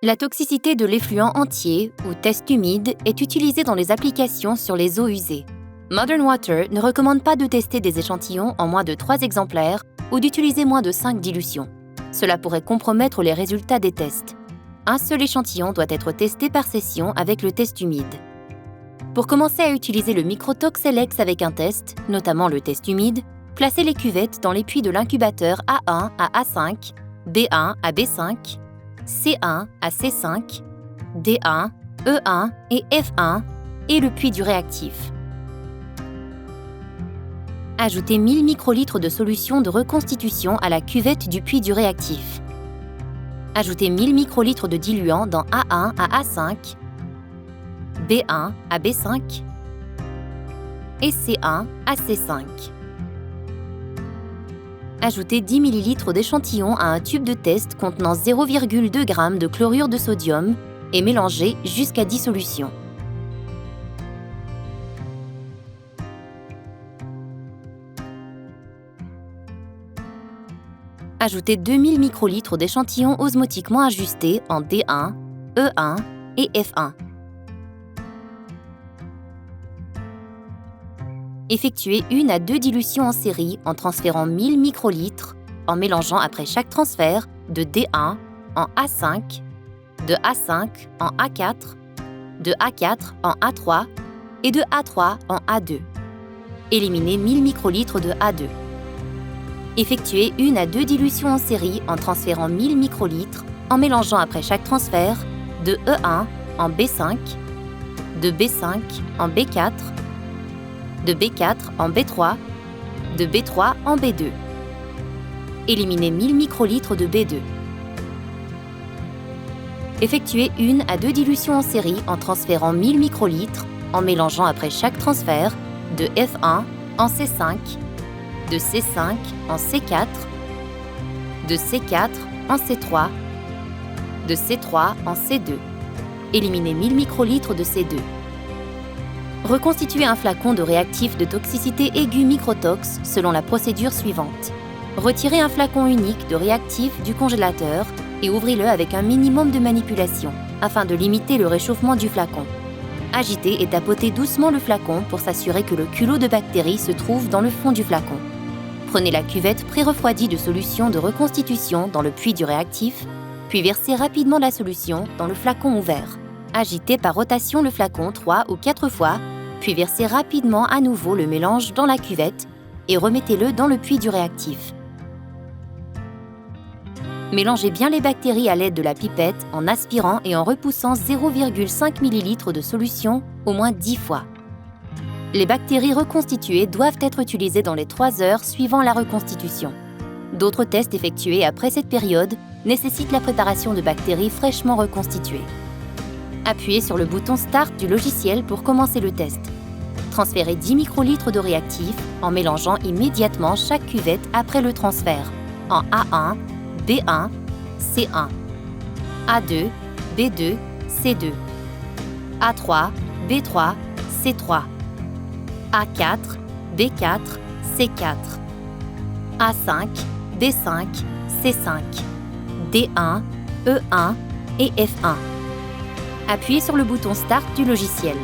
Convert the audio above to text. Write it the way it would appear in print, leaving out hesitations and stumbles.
La toxicité de l'effluent entier, ou test humide, est utilisée dans les applications sur les eaux usées. Modern Water ne recommande pas de tester des échantillons en moins de 3 exemplaires ou d'utiliser moins de 5 dilutions. Cela pourrait compromettre les résultats des tests. Un seul échantillon doit être testé par session avec le test humide. Pour commencer à utiliser le Microtox-LX avec un test, notamment le test humide, placez les cuvettes dans les puits de l'incubateur A1 à A5, B1 à B5, C1 à C5, D1, E1 et F1 et le puits du réactif. Ajoutez 1000 microlitres de solution de reconstitution à la cuvette du puits du réactif. Ajoutez 1000 microlitres de diluant dans A1 à A5, B1 à B5 et C1 à C5. Ajoutez 10 ml d'échantillon à un tube de test contenant 0,2 g de chlorure de sodium et mélangez jusqu'à dissolution. Ajoutez 2000 microlitres d'échantillon osmotiquement ajusté en D1, E1 et F1. Effectuez 1 à 2 dilutions en série en transférant 1000 microlitres, en mélangeant après chaque transfert de D1 en A5, de A5 en A4, de A4 en A3 et de A3 en A2. Éliminez 1000 microlitres de A2. Effectuez 1 à 2 dilutions en série en transférant 1000 microlitres, en mélangeant après chaque transfert de E1 en B5, de B5 en B4, de B4 en B3, de B3 en B2. Éliminez 1000 microlitres de B2. Effectuez 1 à 2 dilutions en série en transférant 1000 microlitres, en mélangeant après chaque transfert de F1 en C5, de C5 en C4, de C4 en C3, de C3 en C2. Éliminez 1000 microlitres de C2. Reconstituez un flacon de réactif de toxicité aiguë Microtox selon la procédure suivante. Retirez un flacon unique de réactif du congélateur et ouvrez-le avec un minimum de manipulation afin de limiter le réchauffement du flacon. Agitez et tapotez doucement le flacon pour s'assurer que le culot de bactéries se trouve dans le fond du flacon. Prenez la cuvette pré-refroidie de solution de reconstitution dans le puits du réactif, puis versez rapidement la solution dans le flacon ouvert. Agitez par rotation le flacon 3 ou 4 fois, puis versez rapidement à nouveau le mélange dans la cuvette et remettez-le dans le puits du réactif. Mélangez bien les bactéries à l'aide de la pipette en aspirant et en repoussant 0,5 ml de solution au moins 10 fois. Les bactéries reconstituées doivent être utilisées dans les 3 heures suivant la reconstitution. D'autres tests effectués après cette période nécessitent la préparation de bactéries fraîchement reconstituées. Appuyez sur le bouton Start du logiciel pour commencer le test. Transférez 10 microlitres de réactif en mélangeant immédiatement chaque cuvette après le transfert en A1, B1, C1, A2, B2, C2, A3, B3, C3, A4, B4, C4, A5, B5, C5, D1, E1 et F1. Appuyez sur le bouton Start du logiciel.